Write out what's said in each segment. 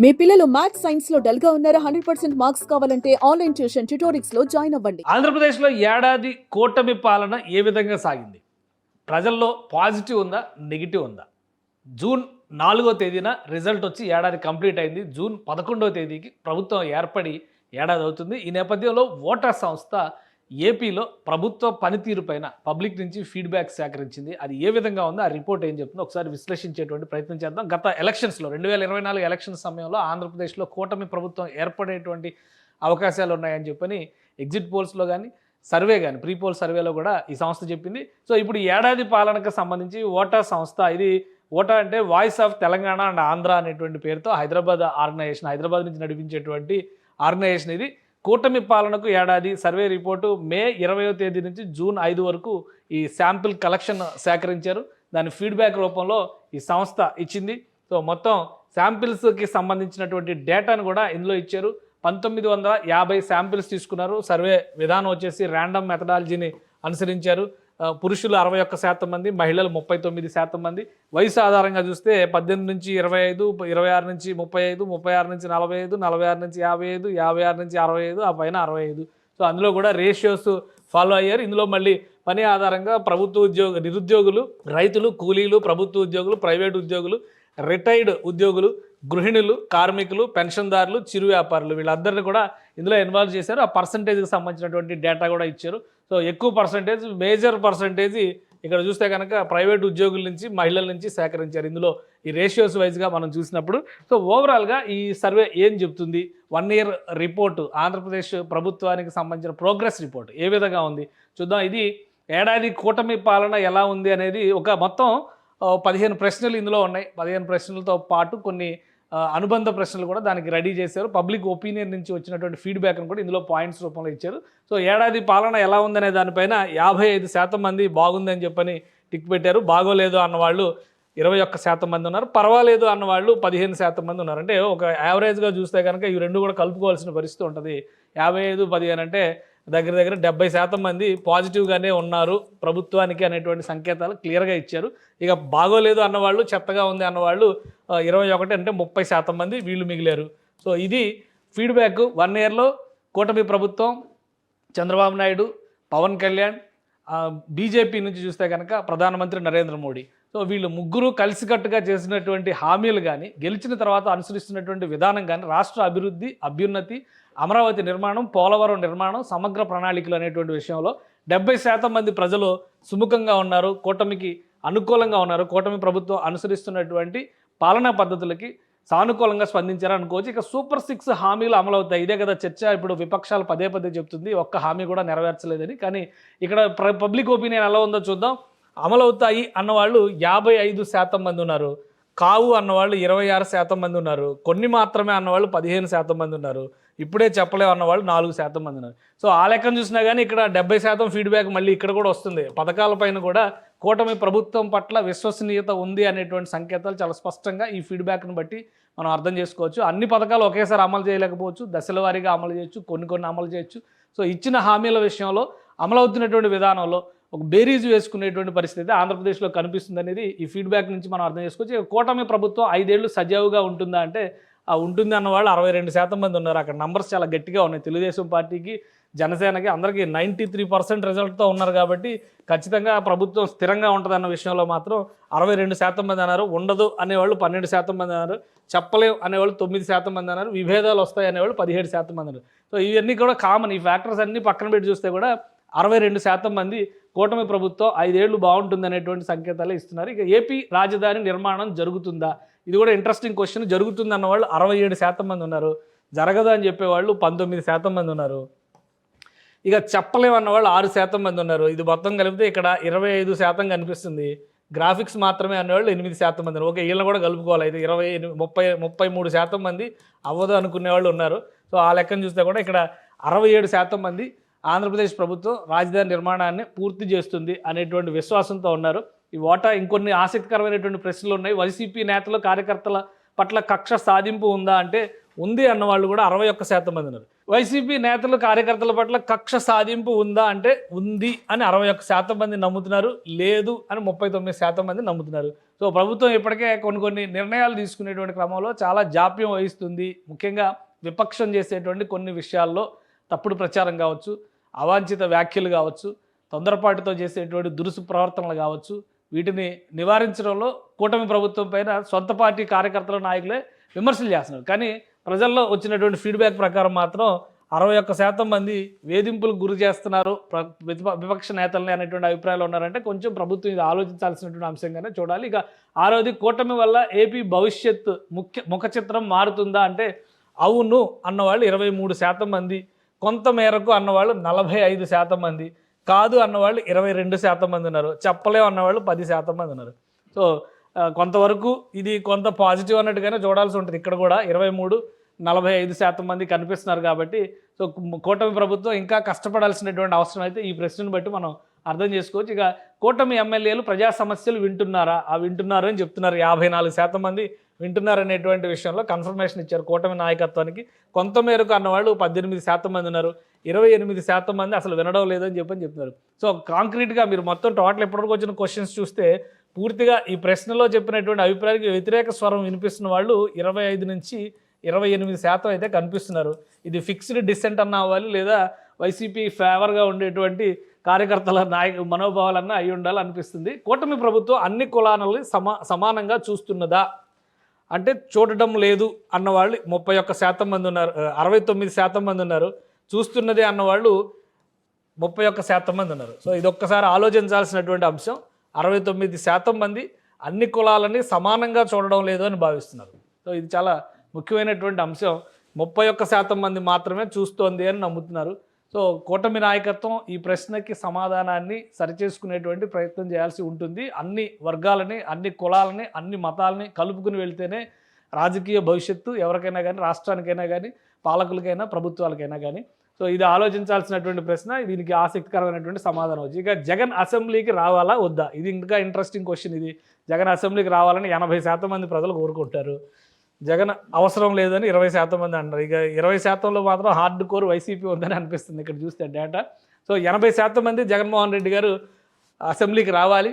మీ పిల్లలు maths science లో dull గా ఉన్నారా? 100% మార్క్స్ కావాలంటే ఆన్లైన్ ట్యూషన్ ట్యుటోరిక్స్ లో జాయిన్ అవ్వండి. ఆంధ్రప్రదేశ్లో ఏడాది కూటమి పాలన ఏ విధంగా సాగింది? ప్రజల్లో పాజిటివ్ ఉందా? నెగిటివ్ ఉందా? జూన్ 4వ తేదీన రిజల్ట్ వచ్చి ఏడాది కంప్లీట్ అయింది. జూన్ 11వ తేదీకి ప్రభుత్వం ఏర్పడి ఏడాది అవుతుంది. ఈ నేపథ్యంలో ఓటర్ సంస్థ ఏపీలో ప్రభుత్వ పనితీరు పైన పబ్లిక్ నుంచి ఫీడ్బ్యాక్ సేకరించింది. అది ఏ విధంగా ఉందో ఆ రిపోర్ట్ ఏం చెప్తుందో ఒకసారి విశ్లేషించేటువంటి ప్రయత్నం చేద్దాం. గత ఎలక్షన్స్లో 2024 ఎలక్షన్ సమయంలో ఆంధ్రప్రదేశ్లో కూటమి ప్రభుత్వం ఏర్పడేటువంటి అవకాశాలు ఉన్నాయని చెప్పని ఎగ్జిట్ పోల్స్లో కానీ సర్వే కానీ ప్రీ పోల్ సర్వేలో కూడా ఈ సంస్థ చెప్పింది. సో ఇప్పుడు ఏడాది పాలనకు సంబంధించి ఓటా సంస్థ, ఇది ఓటా అంటే voice of Telangana and Andhra అనేటువంటి పేరుతో హైదరాబాద్ ఆర్గనైజేషన్, హైదరాబాద్ నుంచి నడిపించేటువంటి ఆర్గనైజేషన్ ఇది. కూటమి పాలనకు ఏడాది సర్వే రిపోర్టు మే 20వ తేదీ నుంచి జూన్ 5 వరకు ఈ శాంపిల్ కలెక్షన్ సేకరించారు. దాని ఫీడ్బ్యాక్ రూపంలో ఈ సంస్థ ఇచ్చింది. సో మొత్తం శాంపిల్స్కి సంబంధించినటువంటి డేటాను కూడా ఇందులో ఇచ్చారు. 1950 శాంపిల్స్ తీసుకున్నారు. సర్వే విధానం వచ్చేసి ర్యాండమ్ మెథడాలజీని అనుసరించారు. పురుషులు 61% మంది, మహిళలు 39% మంది. వయసు ఆధారంగా చూస్తే 18 నుంచి 25, 26 నుంచి 35, 36 నుంచి 45, 46 నుంచి 55, 56 నుంచి 65, ఆ పైన 65. సో అందులో కూడా రేషియోస్ ఫాలో అయ్యారు. ఇందులో మళ్ళీ పని ఆధారంగా నిరుద్యోగులు, రైతులు, కూలీలు, ప్రభుత్వ ఉద్యోగులు, ప్రైవేట్ ఉద్యోగులు, రిటైర్డ్ ఉద్యోగులు, గృహిణులు, కార్మికులు, పెన్షన్దారులు, చిరు వ్యాపారులు, వీళ్ళందరినీ కూడా ఇందులో ఇన్వాల్వ్ చేశారు. ఆ పర్సంటేజ్కి సంబంధించినటువంటి డేటా కూడా ఇచ్చారు. సో ఎక్కువ పర్సంటేజ్, మేజర్ పర్సంటేజ్ ఇక్కడ చూస్తే కనుక ప్రైవేట్ ఉద్యోగుల నుంచి, మహిళల నుంచి సేకరించారు. ఇందులో ఈ రేషియోస్ వైజ్గా మనం చూసినప్పుడు సో ఓవరాల్గా ఈ సర్వే ఏం చెప్తుంది? 1 ఇయర్ రిపోర్టు, ఆంధ్రప్రదేశ్ ప్రభుత్వానికి సంబంధించిన ప్రోగ్రెస్ రిపోర్ట్ ఏ విధంగా ఉంది చూద్దాం. ఇది ఏడాది కూటమి పాలన ఎలా ఉంది అనేది ఒక మొత్తం 15 ప్రశ్నలు ఇందులో ఉన్నాయి. 15 ప్రశ్నలతో పాటు కొన్ని అనుబంధ ప్రశ్నలు కూడా దానికి రెడీ చేశారు. పబ్లిక్ ఒపీనియన్ నుంచి వచ్చినటువంటి ఫీడ్బ్యాక్ను కూడా ఇందులో పాయింట్స్ రూపంలో ఇచ్చారు. సో ఏడాది పాలన ఎలా ఉందనే దానిపైన 55% మంది బాగుందని చెప్పని టిక్ పెట్టారు. బాగోలేదు అన్నవాళ్ళు 21% మంది ఉన్నారు. పర్వాలేదు అన్నవాళ్ళు 15% మంది ఉన్నారు. అంటే ఒక యావరేజ్గా చూస్తే కనుక ఇవి రెండు కూడా కలుపుకోవాల్సిన పరిస్థితి ఉంటుంది. 55, 15 అంటే దగ్గర దగ్గర 70% మంది పాజిటివ్గానే ఉన్నారు ప్రభుత్వానికి అనేటువంటి సంకేతాలు క్లియర్గా ఇచ్చారు. ఇక బాగోలేదు అన్నవాళ్ళు, చెత్తగా ఉంది అన్నవాళ్ళు 21 అంటే 30% మంది వీళ్ళు మిగిలారు. సో ఇది ఫీడ్బ్యాక్. 1 ఇయర్లో కూటమి ప్రభుత్వం, చంద్రబాబు నాయుడు, పవన్ కళ్యాణ్, బీజేపీ నుంచి చూస్తే కనుక ప్రధానమంత్రి నరేంద్ర మోడీ. సో వీళ్ళు ముగ్గురు కలిసికట్టుగా చేసినటువంటి హామీలు కానీ, గెలిచిన తర్వాత అనుసరిస్తున్నటువంటి విధానం కానీ, రాష్ట్ర అభివృద్ధి, అభ్యున్నతి, అమరావతి నిర్మాణం, పోలవరం నిర్మాణం, సమగ్ర ప్రణాళికలు అనేటువంటి విషయంలో 70% మంది ప్రజలు సుముఖంగా ఉన్నారు, కూటమికి అనుకూలంగా ఉన్నారు. కూటమి ప్రభుత్వం అనుసరిస్తున్నటువంటి పాలనా పద్ధతులకి సానుకూలంగా స్పందించారు అనుకోవచ్చు. ఇక సూపర్ 6 హామీలు అమలవుతాయి. ఇదే కదా చర్చ. ఇప్పుడు విపక్షాలు పదే చెప్తుంది ఒక్క హామీ కూడా నెరవేర్చలేదని. కానీ ఇక్కడ పబ్లిక్ ఒపీనియన్ ఎలా ఉందో చూద్దాం. అమలవుతాయి అన్నవాళ్ళు 55% మంది ఉన్నారు. కావు అన్నవాళ్ళు 26% మంది ఉన్నారు. కొన్ని మాత్రమే అన్నవాళ్ళు 15% మంది ఉన్నారు. ఇప్పుడే చెప్పలేము అన్నవాళ్ళు 4% మంది ఉన్నారు. సో ఆ లెక్కను చూసినా కానీ ఇక్కడ 70% ఫీడ్బ్యాక్ మళ్ళీ ఇక్కడ కూడా వస్తుంది. పథకాలపైన కూడా కూటమి ప్రభుత్వం పట్ల విశ్వసనీయత ఉంది అనేటువంటి సంకేతాలు చాలా స్పష్టంగా ఈ ఫీడ్బ్యాక్ను బట్టి మనం అర్థం చేసుకోవచ్చు. అన్ని పథకాలు ఒకేసారి అమలు చేయలేకపోవచ్చు, దశల వారీగా అమలు చేయొచ్చు, కొన్ని అమలు చేయొచ్చు. సో ఇచ్చిన హామీల విషయంలో అమలవుతున్నటువంటి విధానంలో ఒక బేరీజు వేసుకునేటువంటి పరిస్థితి ఆంధ్రప్రదేశ్లో కనిపిస్తుంది అనేది ఈ ఫీడ్బ్యాక్ నుంచి మనం అర్థం చేసుకోవచ్చు. కూటమి ప్రభుత్వం 5 ఏళ్ళు సజావుగా ఉంటుందా అంటే ఉంటుంది అన్న వాళ్ళు 62% మంది ఉన్నారు. అక్కడ నంబర్స్ చాలా గట్టిగా ఉన్నాయి. తెలుగుదేశం పార్టీకి, జనసేనకి అందరికీ 93% రిజల్ట్తో ఉన్నారు. కాబట్టి ఖచ్చితంగా ప్రభుత్వం స్థిరంగా ఉంటుందన్న విషయంలో మాత్రం 62% మంది అన్నారు. ఉండదు అనేవాళ్ళు 12% మంది అన్నారు. చెప్పలేం అనేవాళ్ళు 9% మంది అన్నారు. విభేదాలు వస్తాయి అనేవాళ్ళు 17% మంది అన్నారు. సో ఇవన్నీ కూడా కామన్. ఈ ఫ్యాక్టర్స్ అన్నీ పక్కన పెట్టి చూస్తే కూడా 62% మంది కూటమి ప్రభుత్వం 5 ఏళ్ళు బాగుంటుంది అనేటువంటి సంకేతాలే ఇస్తున్నారు. ఇక ఏపీ రాజధాని నిర్మాణం జరుగుతుందా? ఇది కూడా ఇంట్రెస్టింగ్ క్వశ్చన్. జరుగుతుంది అన్నవాళ్ళు 67% మంది ఉన్నారు. జరగదు అని చెప్పేవాళ్ళు 19% మంది ఉన్నారు. ఇక చెప్పలేమన్న వాళ్ళు 6% మంది ఉన్నారు. ఇది మొత్తం కలిపితే ఇక్కడ 25% కనిపిస్తుంది. గ్రాఫిక్స్ మాత్రమే అనేవాళ్ళు 8% మంది ఉన్నారు. ఓకే, వీళ్ళని కూడా కలుపుకోవాలి. అయితే 33% మంది అవ్వదు అనుకునే వాళ్ళు ఉన్నారు. సో ఆ లెక్కను చూస్తే కూడా ఇక్కడ 67% మంది ఆంధ్రప్రదేశ్ ప్రభుత్వం రాజధాని నిర్మాణాన్ని పూర్తి చేస్తుంది అనేటువంటి విశ్వాసంతో ఉన్నారు. ఈ ఓటా ఇంకొన్ని ఆసక్తికరమైనటువంటి ప్రశ్నలు ఉన్నాయి. వైసీపీ నేతలు, కార్యకర్తల పట్ల కక్ష సాధింపు ఉందా అంటే ఉంది అన్నవాళ్ళు కూడా 61% మంది ఉన్నారు. వైసీపీ నేతలు, కార్యకర్తల పట్ల కక్ష సాధింపు ఉందా అంటే ఉంది అని 61% మంది నమ్ముతున్నారు. లేదు అని 39% మంది నమ్ముతున్నారు. సో ప్రభుత్వం ఇప్పటికే కొన్ని నిర్ణయాలు తీసుకునేటువంటి క్రమంలో చాలా జాప్యం వహిస్తుంది. ముఖ్యంగా విపక్షం చేసేటువంటి కొన్ని విషయాల్లో తప్పుడు ప్రచారం కావచ్చు, అవాంఛిత వ్యాఖ్యలు కావచ్చు, తొందరపాటుతో చేసేటువంటి దురుసు ప్రవర్తనలు కావచ్చు, వీటిని నివారించడంలో కూటమి ప్రభుత్వం పైన సొంత పార్టీ కార్యకర్తల నాయకులే విమర్శలు చేస్తున్నారు. కానీ ప్రజల్లో వచ్చినటువంటి ఫీడ్బ్యాక్ ప్రకారం మాత్రం 61% మంది వేధింపులకు గురి చేస్తున్నారు విపక్ష నేతల్ని అనేటువంటి అభిప్రాయాలు ఉన్నారంటే కొంచెం ప్రభుత్వం ఇది ఆలోచించాల్సినటువంటి అంశంగానే చూడాలి. ఇక ఆరోది కూటమి వల్ల ఏపీ భవిష్యత్ ముఖ చిత్రం మారుతుందా అంటే అవును అన్నవాళ్ళు 23% మంది, కొంత మేరకు అన్నవాళ్ళు 45% మంది, కాదు అన్నవాళ్ళు 22% మంది ఉన్నారు, చెప్పలేం అన్నవాళ్ళు 10% మంది ఉన్నారు. సో కొంతవరకు ఇది కొంత పాజిటివ్ అన్నట్టుగానే చూడాల్సి ఉంటుంది. ఇక్కడ కూడా 45% మంది కనిపిస్తున్నారు కాబట్టి సో కూటమి ప్రభుత్వం ఇంకా కష్టపడాల్సినటువంటి అవసరం అయితే ఈ ప్రశ్నను బట్టి మనం అర్థం చేసుకోవచ్చు. ఇక కూటమి ఎమ్మెల్యేలు ప్రజా సమస్యలు వింటున్నారా? వింటున్నారు అని చెప్తున్నారు. 54% మంది వింటున్నారనేటువంటి విషయంలో కన్ఫర్మేషన్ ఇచ్చారు కూటమి నాయకత్వానికి. కొంతమేరకు అన్నవాళ్ళు 18% మంది ఉన్నారు, 28% మంది అసలు వినడం లేదని చెప్తున్నారు. సో కాంక్రీట్గా మీరు మొత్తం టోటల్ ఎప్పటివరకు వచ్చిన క్వశ్చన్స్ చూస్తే పూర్తిగా ఈ ప్రశ్నలో చెప్పినటువంటి అభిప్రాయానికి వ్యతిరేక స్వరం వినిపిస్తున్న వాళ్ళు 25 నుంచి 28% అయితే కనిపిస్తున్నారు. ఇది ఫిక్స్డ్ డిసెంట్ అన్న అవ్వాలి, లేదా వైసీపీ ఫేవర్గా ఉండేటువంటి కార్యకర్తల మనోభావాలన్నా అయి ఉండాలి అనిపిస్తుంది. కూటమి ప్రభుత్వం అన్ని కులాలని సమానంగా చూస్తున్నదా అంటే చూడటం లేదు అన్నవాళ్ళు 31% మంది ఉన్నారు, 69% మంది ఉన్నారు. చూస్తున్నదే అన్నవాళ్ళు 31% మంది ఉన్నారు. సో ఇది ఒక్కసారి ఆలోచించాల్సినటువంటి అంశం. 69% మంది అన్ని కులాలని సమానంగా చూడడం లేదు అని భావిస్తున్నారు. సో ఇది చాలా ముఖ్యమైనటువంటి అంశం. 31% మంది మాత్రమే చూస్తోంది అని నమ్ముతున్నారు. సో కూటమి నాయకత్వం ఈ ప్రశ్నకి సమాధానాన్ని సరిచేసుకునేటువంటి ప్రయత్నం చేయాల్సి ఉంటుంది. అన్ని వర్గాలని, అన్ని కులాలని, అన్ని మతాలని కలుపుకుని వెళ్తేనే రాజకీయ భవిష్యత్తు ఎవరికైనా కానీ, రాష్ట్రానికైనా కానీ, పాలకులకైనా, ప్రభుత్వాలకైనా కానీ. సో ఇది ఆలోచించాల్సినటువంటి ప్రశ్న. దీనికి ఆసక్తికరమైనటువంటి సమాధానం వచ్చి ఇక జగన్ అసెంబ్లీకి రావాలా వద్దా? ఇది ఇంకా ఇంట్రెస్టింగ్ క్వశ్చన్. ఇది జగన్ అసెంబ్లీకి రావాలని 80% మంది ప్రజలు కోరుకుంటారు. జగన్ అవసరం లేదని 20% మంది అంటారు. ఇక 20%లో మాత్రం హార్డ్ కోర్ వైసీపీ ఉందని అనిపిస్తుంది ఇక్కడ చూస్తే డేటా. సో 80% మంది జగన్మోహన్ రెడ్డి గారు అసెంబ్లీకి రావాలి,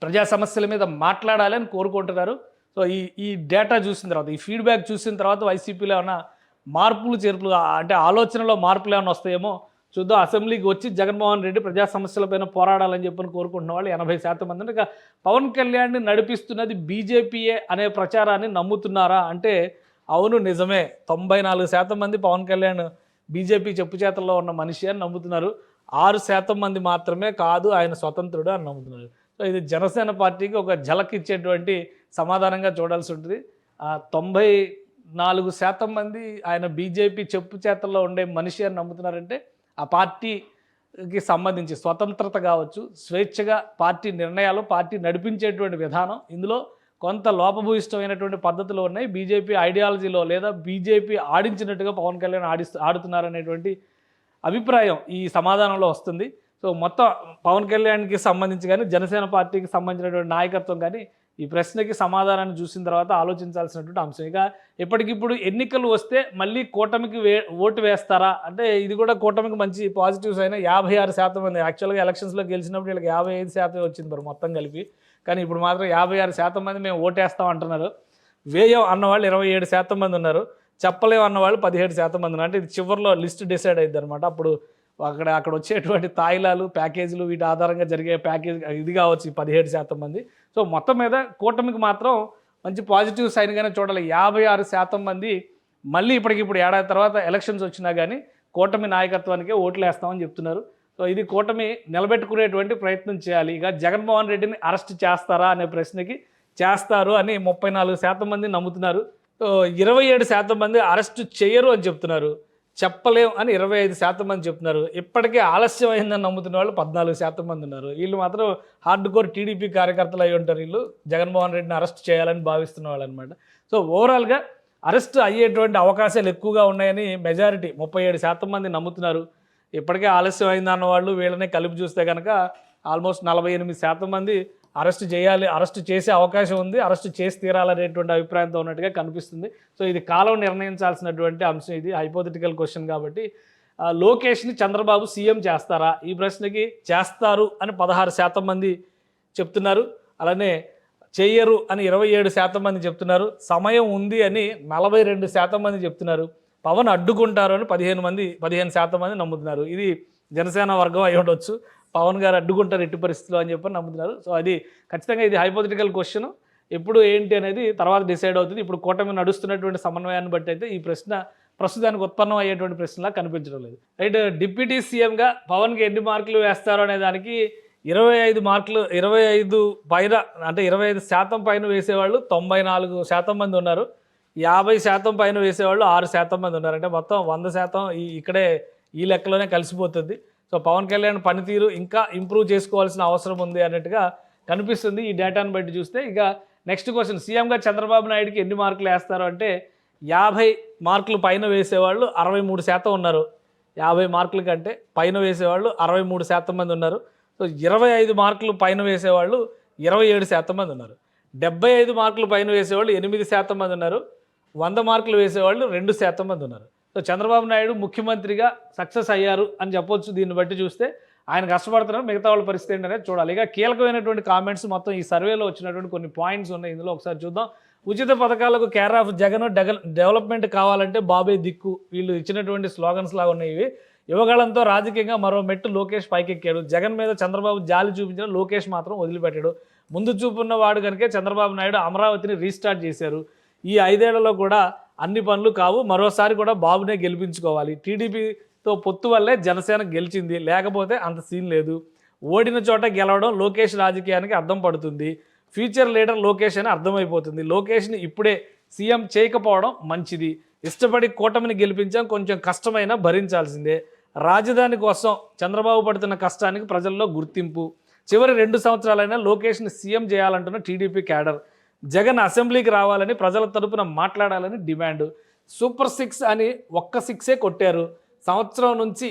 ప్రజా సమస్యల మీద మాట్లాడాలి అని కోరుకుంటున్నారు. సో ఈ డేటా చూసిన తర్వాత, ఈ ఫీడ్బ్యాక్ చూసిన తర్వాత వైసీపీలో ఏమైనా మార్పులు చేర్పులు అంటే ఆలోచనలో మార్పులు ఏమైనా వస్తాయేమో చూద్దాం. అసెంబ్లీకి వచ్చి జగన్మోహన్ రెడ్డి ప్రజా సమస్యలపైన పోరాడాలని చెప్పని కోరుకుంటున్న వాళ్ళు 80% మంది. ఇక పవన్ కళ్యాణ్ని నడిపిస్తున్నది బీజేపీయే అనే ప్రచారాన్ని నమ్ముతున్నారా అంటే అవును నిజమే. 94% మంది పవన్ కళ్యాణ్ బీజేపీ చెప్పు చేతల్లో ఉన్న మనిషి అని నమ్ముతున్నారు. 6% మంది మాత్రమే కాదు ఆయన స్వతంత్రుడు అని నమ్ముతున్నారు. సో ఇది జనసేన పార్టీకి ఒక ఝలక్ ఇచ్చేటువంటి సమాధానంగా చూడాల్సి ఉంటుంది. 94% మంది ఆయన బీజేపీ చెప్పు చేతల్లో ఉండే మనిషి అని నమ్ముతున్నారంటే ఆ పార్టీకి సంబంధించి స్వతంత్రత కావచ్చు, స్వేచ్ఛగా పార్టీ నిర్ణయాలు, పార్టీ నడిపించేటువంటి విధానం, ఇందులో కొంత లోపభూయిష్టమైనటువంటి పద్ధతులు ఉన్నాయి. బీజేపీ ఐడియాలజీలో లేదా బీజేపీ ఆడించినట్టుగా పవన్ కళ్యాణ్ ఆడుతున్నారనేటువంటి అభిప్రాయం ఈ సమాధానంలో వస్తుంది. సో మొత్తం పవన్ కళ్యాణ్కి సంబంధించి కానీ, జనసేన పార్టీకి సంబంధించినటువంటి నాయకత్వం కానీ ఈ ప్రశ్నకి సమాధానాన్ని చూసిన తర్వాత ఆలోచించాల్సినటువంటి అంశం. ఇక ఎప్పటికిప్పుడు ఎన్నికలు వస్తే మళ్ళీ కూటమికి ఓటు వేస్తారా అంటే ఇది కూడా కూటమికి మంచి పాజిటివ్స్ అయినా. 56% మంది యాక్చువల్గా ఎలక్షన్స్లో గెలిచినప్పుడు వీళ్ళకి 55% వచ్చింది మరి మొత్తం కలిపి. కానీ ఇప్పుడు మాత్రం 56% మంది మేము ఓటేస్తాం అంటున్నారు. వేయం అన్నవాళ్ళు 27% మంది ఉన్నారు, చెప్పలేము అన్నవాళ్ళు 17% మంది ఉన్నారు. అంటే ఇది చివరిలో లిస్ట్ డిసైడ్ అయ్యింది అనమాట. అప్పుడు అక్కడ వచ్చేటువంటి తాయిలాలు, ప్యాకేజీలు వీటి ఆధారంగా జరిగే ప్యాకేజ్ ఇది కావచ్చు 17% మంది. సో మొత్తం మీద కూటమికి మాత్రం మంచి పాజిటివ్ సైన్గానే చూడాలి. 56% మంది మళ్ళీ ఇప్పటికిప్పుడు ఏడాది తర్వాత ఎలక్షన్స్ వచ్చినా కానీ కూటమి నాయకత్వానికే ఓట్లు వేస్తామని చెప్తున్నారు. సో ఇది కూటమి నిలబెట్టుకునేటువంటి ప్రయత్నం చేయాలి. ఇక జగన్మోహన్ రెడ్డిని అరెస్ట్ చేస్తారా అనే ప్రశ్నకి చేస్తారు అని 34% మంది నమ్ముతున్నారు. సో 27% మంది అరెస్ట్ చేయరు అని చెప్తున్నారు. చెప్పలేం అని 25% మంది చెప్తున్నారు. ఇప్పటికే ఆలస్యం అయిందని నమ్ముతున్న వాళ్ళు 14% మంది ఉన్నారు. వీళ్ళు మాత్రం హార్డ్ కోర్ టీడీపీ కార్యకర్తలు అయి ఉంటారు. వీళ్ళు జగన్మోహన్ రెడ్డిని అరెస్ట్ చేయాలని భావిస్తున్న వాళ్ళు అనమాట. సో ఓవరాల్గా అరెస్ట్ అయ్యేటువంటి అవకాశాలు ఎక్కువగా ఉన్నాయని మెజారిటీ 37% మంది నమ్ముతున్నారు. ఇప్పటికే ఆలస్యం అయిందన్న వాళ్ళు వీళ్ళని కలిపి చూస్తే కనుక ఆల్మోస్ట్ 48% మంది అరెస్ట్ చేయాలి, అరెస్ట్ చేసే అవకాశం ఉంది, అరెస్ట్ చేసి తీరాలనేటువంటి అభిప్రాయంతో ఉన్నట్టుగా కనిపిస్తుంది. సో ఇది కాలం నిర్ణయించాల్సినటువంటి అంశం. ఇది హైపోథెటికల్ క్వశ్చన్ కాబట్టి లోకేష్ని చంద్రబాబు సీఎం చేస్తారా? ఈ ప్రశ్నకి చేస్తారు అని 16% మంది చెప్తున్నారు. అలానే చెయ్యరు అని 27% మంది చెప్తున్నారు. సమయం ఉంది అని 42% మంది చెప్తున్నారు. పవన్ అడ్డుకుంటారు అని 15% మంది నమ్ముతున్నారు. ఇది జనసేన వర్గం అయి ఉండొచ్చు. పవన్ గారు అడ్డుకుంటారు ఎట్టి పరిస్థితుల్లో అని చెప్పి నమ్ముతున్నారు. సో అది ఖచ్చితంగా ఇది హైపోథెటికల్ క్వశ్చన్. ఎప్పుడు ఏంటి అనేది తర్వాత డిసైడ్ అవుతుంది. ఇప్పుడు కూటమి నడుస్తున్నటువంటి సమన్వయాన్ని బట్టి అయితే ఈ ప్రశ్న ప్రస్తుతానికి ఉత్పన్నం అయ్యేటువంటి ప్రశ్నలా కనిపించడం లేదు. రైట్, డిప్యూటీ సీఎంగా పవన్కి ఎన్ని మార్కులు వేస్తారు అనే దానికి 25 మార్కులు 25 పైన అంటే 25% పైన వేసేవాళ్ళు 94% మంది ఉన్నారు. 50% పైన వేసేవాళ్ళు 6% మంది ఉన్నారు. అంటే మొత్తం 100% ఇక్కడే ఈ లెక్కలోనే కలిసిపోతుంది. సో పవన్ కళ్యాణ్ పనితీరు ఇంకా ఇంప్రూవ్ చేసుకోవాల్సిన అవసరం ఉంది అన్నట్టుగా కనిపిస్తుంది ఈ డేటాను బట్టి చూస్తే. ఇక నెక్స్ట్ క్వశ్చన్, సీఎంగా చంద్రబాబు నాయుడుకి ఎన్ని మార్కులు వేస్తారు అంటే 50 మార్కులు పైన వేసేవాళ్ళు 63% ఉన్నారు. 50 మార్కుల కంటే పైన వేసేవాళ్ళు 63% మంది ఉన్నారు. సో 25 మార్కులు పైన వేసేవాళ్ళు 27% మంది ఉన్నారు. 75 మార్కులు పైన వేసేవాళ్ళు 8% మంది ఉన్నారు. 100 మార్కులు వేసేవాళ్ళు 2% మంది ఉన్నారు. సో చంద్రబాబు నాయుడు ముఖ్యమంత్రిగా సక్సెస్ అయ్యారు అని చెప్పొచ్చు. దీన్ని బట్టి చూస్తే ఆయన కష్టపడుతున్నారు, మిగతా వాళ్ళ పరిస్థితి ఏంటనేది చూడాలి. ఇక కీలకమైనటువంటి కామెంట్స్ మొత్తం ఈ సర్వేలో వచ్చినటువంటి కొన్ని పాయింట్స్ ఉన్నాయి. ఇందులో ఒకసారి చూద్దాం. ఉచిత పథకాలకు కేర్ ఆఫ్ జగన్, డెవలప్మెంట్ కావాలంటే బాబే దిక్కు, వీళ్ళు ఇచ్చినటువంటి స్లోగన్స్ లాగా ఉన్నాయి ఇవి. యువగళంతో రాజకీయంగా మరో మెట్టు లోకేష్ పైకెక్కాడు. జగన్ మీద చంద్రబాబు జాలి చూపించిన లోకేష్ మాత్రం వదిలిపెట్టాడు. ముందు చూపున్న వాడు కనుకే చంద్రబాబు నాయుడు అమరావతిని రీస్టార్ట్ చేశారు. ఈ 5 ఏళ్లలో కూడా అన్ని పనులు కావు, మరోసారి కూడా బాబునే గెలిపించుకోవాలి. టీడీపీతో పొత్తు వల్లే జనసేన గెలిచింది, లేకపోతే అంత సీన్ లేదు. ఓడిన చోట గెలవడం లోకేష్ రాజకీయానికి అర్థం పడుతుంది. ఫ్యూచర్ లీడర్ లోకేష్ అని అర్థమైపోతుంది. లోకేష్ని ఇప్పుడే సీఎం చేయకపోవడం మంచిది. ఇష్టపడి కూటమిని గెలిపించాం, కొంచెం కష్టమైనా భరించాల్సిందే. రాజధాని కోసం చంద్రబాబు పడుతున్న కష్టానికి ప్రజల్లో గుర్తింపు. చివరి 2 సంవత్సరాలైనా లోకేష్ని సీఎం చేయాలంటున్న టీడీపీ క్యాడర్. జగన్ అసెంబ్లీకి రావాలని ప్రజల తరపున మాట్లాడాలని డిమాండ్. సూపర్ 6 అని ఒక్క 6ఏ కొట్టారు. సంవత్సరం నుంచి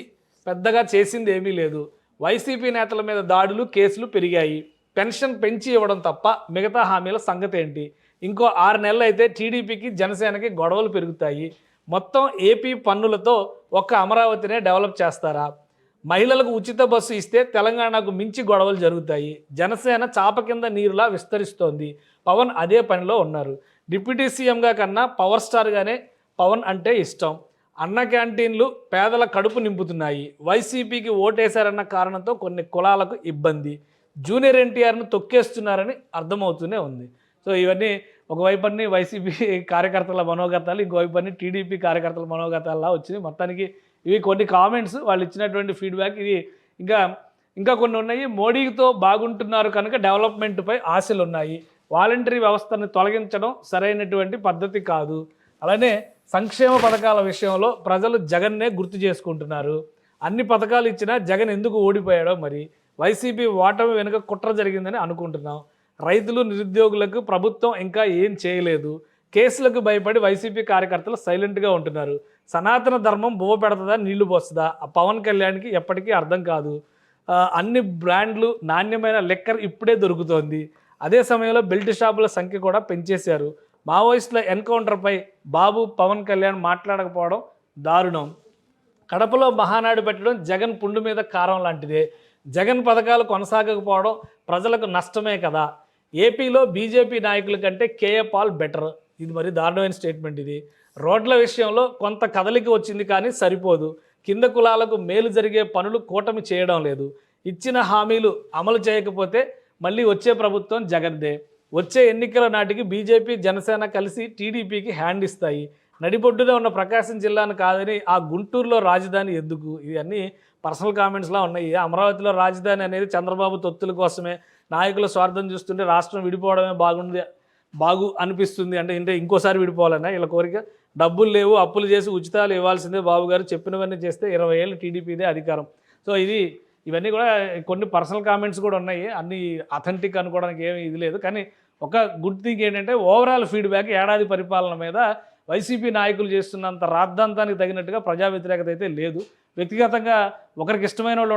పెద్దగా చేసింది ఏమీ లేదు. వైసీపీ నేతల మీద దాడులు, కేసులు పెరిగాయి. పెన్షన్ పెంచి ఇవ్వడం తప్ప మిగతా హామీల సంగతి ఏంటి? ఇంకో 6 నెలలు అయితే టీడీపీకి జనసేనకి గొడవలు పెరుగుతాయి. మొత్తం ఏపీ పన్నులతో ఒక్క అమరావతినే డెవలప్ చేస్తారా? మహిళలకు ఉచిత బస్సు ఇస్తే తెలంగాణకు మించి గొడవలు జరుగుతాయి. జనసేన చాప కింద నీరులా విస్తరిస్తోంది. పవన్ అదే పనిలో ఉన్నారు. డిప్యూటీ సీఎంగా కన్నా పవర్ స్టార్గానే పవన్ అంటే ఇష్టం. అన్న క్యాంటీన్లు పేదల కడుపు నింపుతున్నాయి. వైసీపీకి ఓటేశారన్న కారణంతో కొన్ని కులాలకు ఇబ్బంది. జూనియర్ ఎన్టీఆర్ను తొక్కేస్తున్నారని అర్థమవుతూనే ఉంది. సో ఇవన్నీ ఒకవైపు అన్ని వైసీపీ కార్యకర్తల మనోగతాలు, ఇంకోవైపు అన్ని టీడీపీ కార్యకర్తల మనోగతాల్లా వచ్చింది. మొత్తానికి ఇవి కొన్ని కామెంట్స్, వాళ్ళు ఇచ్చినటువంటి ఫీడ్బ్యాక్. ఇది ఇంకా కొన్ని ఉన్నాయి. మోడీతో బాగుంటున్నారు కనుక డెవలప్మెంట్పై ఆశలు ఉన్నాయి. వాలంటరీ వ్యవస్థను తొలగించడం సరైనటువంటి పద్ధతి కాదు. అలానే సంక్షేమ పథకాల విషయంలో ప్రజలు జగన్నే గుర్తు చేసుకుంటున్నారు. అన్ని పథకాలు ఇచ్చినా జగన్ ఎందుకు ఓడిపోయాడో మరి. వైసీపీ ఓటమి వెనుక కుట్ర జరిగిందని అనుకుంటున్నాం. రైతులు, నిరుద్యోగులకు ప్రభుత్వం ఇంకా ఏం చేయలేదు. కేసులకు భయపడి వైసీపీ కార్యకర్తలు సైలెంట్గా ఉంటున్నారు. సనాతన ధర్మం బువ్వ పెడుతుందా, నీళ్లు పోస్తుందా? ఆ పవన్ కళ్యాణ్కి ఎప్పటికీ అర్థం కాదు. అన్ని బ్రాండ్లు, నాణ్యమైన లెక్కర్ ఇప్పుడే దొరుకుతోంది. అదే సమయంలో బెల్ట్ షాపుల సంఖ్య కూడా పెంచేశారు. మావోయిస్టుల ఎన్కౌంటర్పై బాబు, పవన్ కళ్యాణ్ మాట్లాడకపోవడం దారుణం. కడపలో మహానాడు పెట్టడం జగన్ పుండు మీద కారం లాంటిదే. జగన్ పథకాలు కొనసాగకపోవడం ప్రజలకు నష్టమే కదా. ఏపీలో బీజేపీ నాయకుల కంటే కేఏ పాల్ బెటర్. ఇది మరి దారుణమైన స్టేట్మెంట్ ఇది. రోడ్ల విషయంలో కొంత కదలిక వచ్చింది కానీ సరిపోదు. కింద కులాలకు మేలు జరిగే పనులు కూటమి చేయడం లేదు. ఇచ్చిన హామీలు అమలు చేయకపోతే మళ్ళీ వచ్చే ప్రభుత్వం జగన్దే. వచ్చే ఎన్నికల నాటికి బీజేపీ, జనసేన కలిసి టీడీపీకి హ్యాండ్ ఇస్తాయి. నడిబొడ్డున ఉన్న ప్రకాశం జిల్లాను కాదని ఆ గుంటూరులో రాజధాని ఎందుకు? ఇవన్నీ పర్సనల్ కామెంట్స్లా ఉన్నాయి. అమరావతిలో రాజధాని అనేది చంద్రబాబు తొత్తుల కోసమే. నాయకుల స్వార్థం చూస్తుంటే రాష్ట్రం విడిపోవడమే బాగు అనిపిస్తుంది. అంటే ఇంకోసారి విడిపోవాలన్నా వీళ్ళ కోరిక. డబ్బులు లేవు, అప్పులు చేసి ఉచితాలు ఇవ్వాల్సిందే బాబు గారు, చెప్పినవన్నీ చేస్తే 20 ఏళ్ళు టీడీపీదే అధికారం. సో ఇవన్నీ కూడా కొన్ని పర్సనల్ కామెంట్స్ కూడా ఉన్నాయి. అన్ని అథెంటిక్ అనుకోవడానికి ఏమీ ఇది లేదు. కానీ ఒక గుడ్ థింగ్ ఏంటంటే ఓవరాల్ ఫీడ్బ్యాక్ ఏడాది పరిపాలన మీద వైసీపీ నాయకులు చేస్తున్నంత రాద్ధాంతానికి తగినట్టుగా ప్రజా వ్యతిరేకత అయితే లేదు. వ్యక్తిగతంగా ఒకరికి ఇష్టమైన వాళ్ళు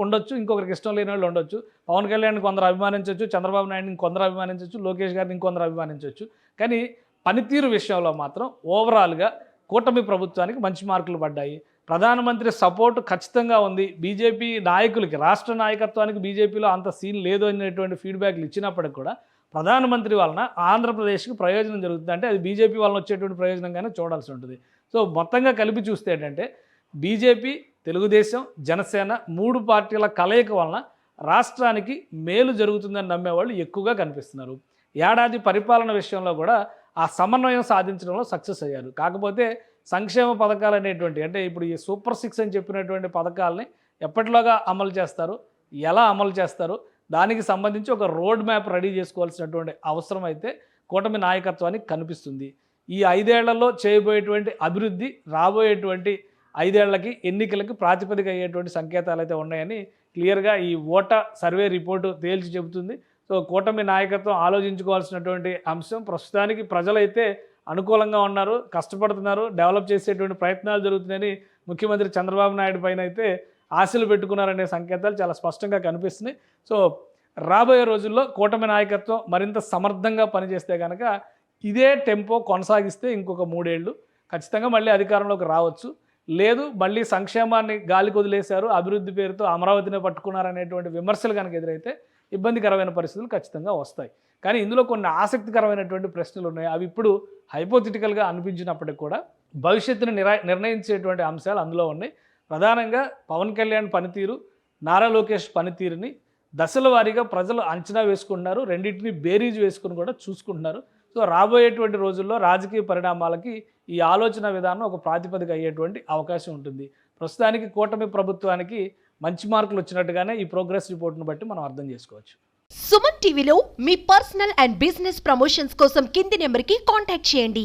ఉండొచ్చు, ఇంకొకరికి ఇష్టం లేని వాళ్ళు ఉండొచ్చు. పవన్ కళ్యాణ్ని కొందరు అభిమానించవచ్చు, చంద్రబాబు నాయుడిని కొందరు అభిమానించవచ్చు, లోకేష్ గారిని ఇంకొందరు అభిమానించవచ్చు. కానీ పనితీరు విషయంలో మాత్రం ఓవరాల్గా కూటమి ప్రభుత్వానికి మంచి మార్కులు పడ్డాయి. ప్రధానమంత్రి సపోర్టు ఖచ్చితంగా ఉంది. బీజేపీ నాయకులకి, రాష్ట్ర నాయకత్వానికి బీజేపీలో అంత సీన్ లేదు అనేటువంటి ఫీడ్బ్యాక్లు ఇచ్చినప్పటికి కూడా ప్రధానమంత్రి వలన ఆంధ్రప్రదేశ్కి ప్రయోజనం జరుగుతుంది అంటే అది బీజేపీ వలన వచ్చేటువంటి ప్రయోజనంగానే చూడాల్సి ఉంటుంది. సో మొత్తంగా కలిపి చూస్తే ఏంటంటే బీజేపీ, తెలుగుదేశం, జనసేన 3 పార్టీల కలయిక వలన రాష్ట్రానికి మేలు జరుగుతుందని నమ్మేవాళ్ళు ఎక్కువగా కనిపిస్తున్నారు. ఏడాది పరిపాలన విషయంలో కూడా ఆ సమన్వయం సాధించడంలో సక్సెస్ అయ్యారు. కాకపోతే సంక్షేమ పథకాలు అనేటువంటి అంటే ఇప్పుడు ఈ సూపర్ 6 అని చెప్పినటువంటి పథకాలని ఎప్పటిలోగా అమలు చేస్తారు, ఎలా అమలు చేస్తారు, దానికి సంబంధించి ఒక రోడ్ మ్యాప్ రెడీ చేసుకోవాల్సినటువంటి అవసరం అయితే కూటమి నాయకత్వానికి కనిపిస్తుంది. ఈ 5 ఏళ్లలో చేయబోయేటువంటి అభివృద్ధి రాబోయేటువంటి 5 ఏళ్లకి ఎన్నికలకి ప్రాతిపదిక అయ్యేటువంటి సంకేతాలు అయితే ఉన్నాయని క్లియర్గా ఈ ఓటా సర్వే రిపోర్టు తేల్చి చెబుతుంది. సో కూటమి నాయకత్వం ఆలోచించుకోవాల్సినటువంటి అంశం ప్రస్తుతానికి ప్రజలైతే అనుకూలంగా ఉన్నారు, కష్టపడుతున్నారు, డెవలప్ చేసేటువంటి ప్రయత్నాలు జరుగుతున్నాయని ముఖ్యమంత్రి చంద్రబాబు నాయుడు పైన అయితే ఆశలు పెట్టుకున్నారనే సంకేతాలు చాలా స్పష్టంగా కనిపిస్తున్నాయి. సో రాబోయే రోజుల్లో కూటమి నాయకత్వం మరింత సమర్థంగా పనిచేస్తే కనుక ఇదే టెంపో కొనసాగిస్తే ఇంకొక 3 ఏళ్ళు ఖచ్చితంగా మళ్ళీ అధికారంలోకి రావచ్చు. లేదు మళ్ళీ సంక్షేమాన్ని గాలికి వదిలేశారు, అభివృద్ధి పేరుతో అమరావతిని పట్టుకున్నారనేటువంటి విమర్శలు కనుక ఎదురైతే ఇబ్బందికరమైన పరిస్థితులు ఖచ్చితంగా వస్తాయి. కానీ ఇందులో కొన్ని ఆసక్తికరమైనటువంటి ప్రశ్నలు ఉన్నాయి. అవి ఇప్పుడు హైపోథెటికల్గా అనిపించినప్పటికీ కూడా భవిష్యత్తును నిర్ణయించేటువంటి అంశాలు అందులో ఉన్నాయి. ప్రధానంగా పవన్ కళ్యాణ్ పనితీరు, నారా లోకేష్ పనితీరుని దశల వారీగా ప్రజలు అంచనా వేసుకుంటున్నారు, రెండింటిని బేరీజు వేసుకుని కూడా చూసుకుంటున్నారు. సో రాబోయేటువంటి రోజుల్లో రాజకీయ పరిణామాలకి ఈ ఆలోచన విధానం ఒక ప్రాతిపదిక అయ్యేటువంటి అవకాశం ఉంటుంది. ప్రస్తుతానికి కూటమి ప్రభుత్వానికి మంచి మార్కులు వచ్చినట్టుగానే ఈ ప్రోగ్రెస్ రిపోర్ట్ను బట్టి మనం అర్థం చేసుకోవచ్చు. సుమన్ టీవీలో మీ పర్సనల్ అండ్ బిజినెస్ ప్రమోషన్స్ కోసం కింది నెంబర్కి కాంటాక్ట్ చేయండి.